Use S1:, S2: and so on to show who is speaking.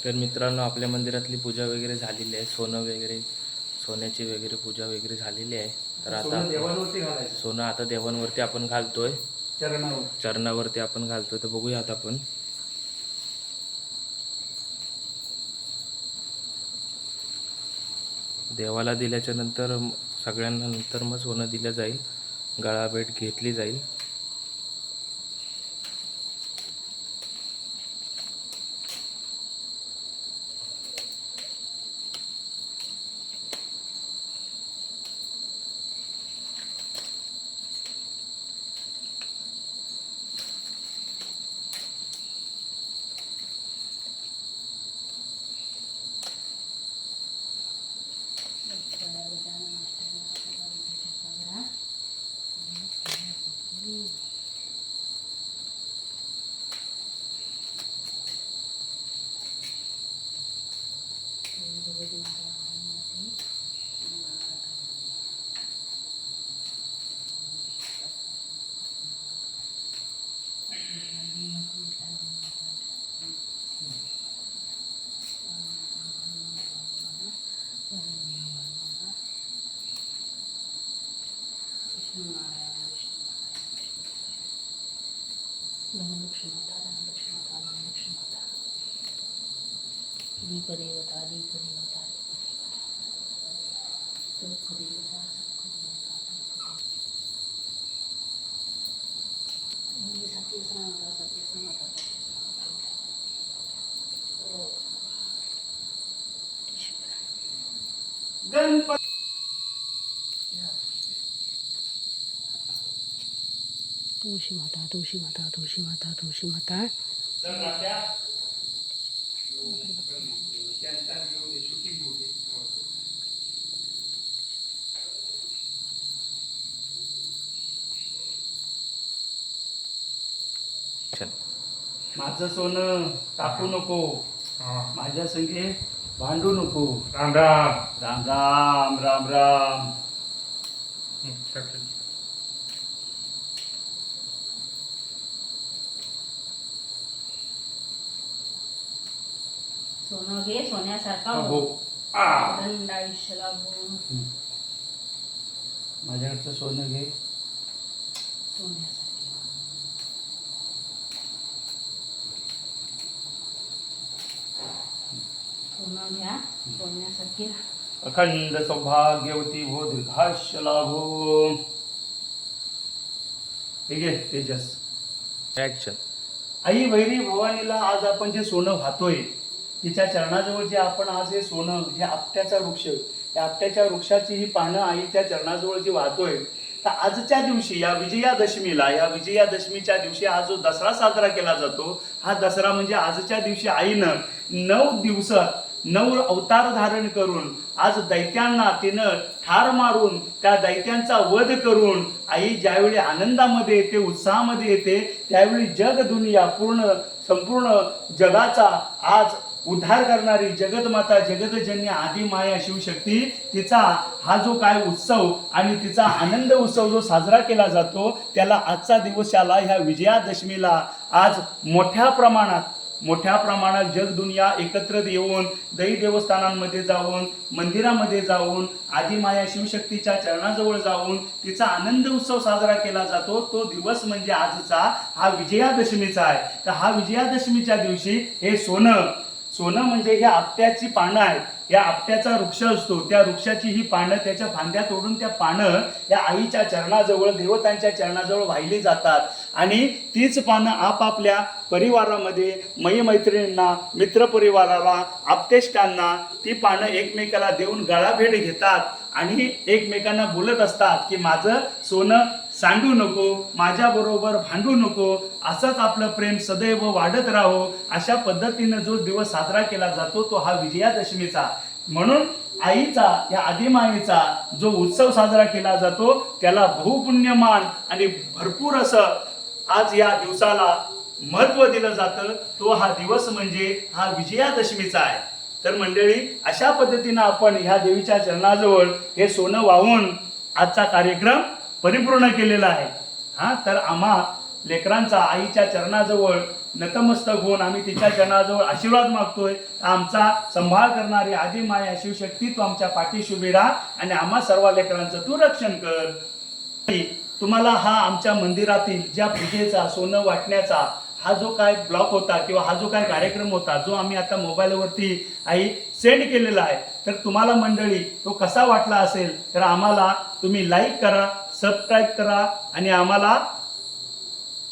S1: तर मित्रांनो, आपल्या मंदिरातली पूजा वगैरे झालेली आहे. सोन्याची वगैरे पूजा वगैरे झालेली आहे. तर आता सोनं आता देवांवरती आपण घालतोय, चरणावरती आपण घालतोय. तर बघूयात आपण. देवाला दिल्याच्या नंतर सगळ्यांना नंतर मग सोनं दिलं जाईल, गळाभेट घेतली जाईल.
S2: गणपती
S3: तुळशी माता तुळशी माता तुळशी माता तुळशी माता.
S2: माझं सोनं टाकू नको, माझ्या संगे भांडू नको.
S4: राम राम.
S2: राम राम राम राम.
S3: सोनं घे, सोन्यासारखा
S2: हो.
S3: हो, दंड आयुष्य लाभो.
S2: माझ्याकडचं सोनं घे.
S3: सोन्यासारखे सोनं घ्या, सोन्यासारखे राहा.
S2: अखंड सौभाग्यवती हो, दीर्घायुष्य लाभो. ठीक आहे तेजस.
S1: ॲक्शन.
S2: आई भैरी भवानीला आज आपण जे सोनं वाहतोय, तिच्या चरणाजवळ जे आपण आज हे सोनं, हे आपट्याचा वृक्ष, या आपट्याच्या वृक्षाची ही पानं आईच्या चरणाजवळ जी वाहतोय, तर आजच्या दिवशी या विजयादशमीला, या विजयादशमीच्या दिवशी हा जो दसरा साजरा केला जातो, हा दसरा म्हणजे आजच्या दिवशी आईनं 9 दिवसात 9 अवतार धारण करून आज दैत्यांना तिनं ठार मारून त्या दैत्यांचा वध करून आई ज्यावेळी आनंदामध्ये येते, उत्साहामध्ये येते, त्यावेळी जग दुनिया संपूर्ण जगाचा आज उद्धार करणारी जगतमाता जगतजन्य आदिमाया शिवशक्ती, तिचा हा जो काय उत्सव आणि तिचा आनंद उत्सव जो साजरा केला जातो, त्याला आजचा दिवस आला. ह्या विजयादशमीला आज मोठ्या प्रमाणात जग दुनिया एकत्र येऊन दै देवस्थानांमध्ये जाऊन, मंदिरामध्ये जाऊन, आदिमाया शिवशक्तीच्या चरणाजवळ जाऊन तिचा आनंद उत्सव साजरा केला जातो. तो दिवस म्हणजे आजचा हा विजयादशमीचा आहे. तर हा विजयादशमीच्या दिवशी हे सोनं म्हणजे ह्या आपट्याची पानं आहेत. या आपट्याचा वृक्ष असतो, त्या वृक्षाची ही पानं, त्याच्या फांद्या तोडून त्या पानं या आईच्या चरणाजवळ, देवतांच्या चरणाजवळ वाहिली जातात. आणि तीच पानं आपापल्या परिवारामध्ये, मैत्रिणींना, मित्रपरिवाराला, आप्तेष्टांना ती पानं एकमेकाला देऊन गळाभेट घेतात आणि एकमेकांना बोलत असतात की माझं सोनं सांडू नको, माझ्याबरोबर भांडू नको, असंच आपलं प्रेम सदैव वाढत राहो. अशा पद्धतीनं जो दिवस साजरा केला जातो तो हा विजयादशमीचा. म्हणून आईचा, या आदिमाईचा जो उत्सव साजरा केला जातो त्याला बहुपुण्यमान आणि भरपूर असं आज या दिवसाला महत्व दिलं जातं. तो हा दिवस म्हणजे हा विजयादशमीचा आहे. तर मंडळी, अशा पद्धतीनं आपण ह्या देवीच्या चरणाजवळ हे सोनं वाहून आजचा कार्यक्रम परिपूर्ण केलेला आहे. तर आम्हा लेकरांचा आईच्या चरणाजवळ नतमस्तक होऊन आम्ही तिच्या चरणाजवळ आशीर्वाद मागतोय. आमचा संभाळ करणारी आदिमाया शिवशक्ती तू आमच्या पाठीशी उभी राहा आणि आम्हा सर्व लेकरांचं तू रक्षण कर. तुम्हाला हा आमच्या मंदिरातील ज्या पूजेचा, सोनं वाटण्याचा हा जो काय ब्लॉग होता किंवा हा जो काय कार्यक्रम होता, जो आम्ही आता मोबाईलवरती आई सेंड केलेला आहे, तर तुम्हाला मंडळी तो कसा वाटला असेल तर आम्हाला तुम्ही लाईक करा, सबस्क्राईब करा आणि आम्हाला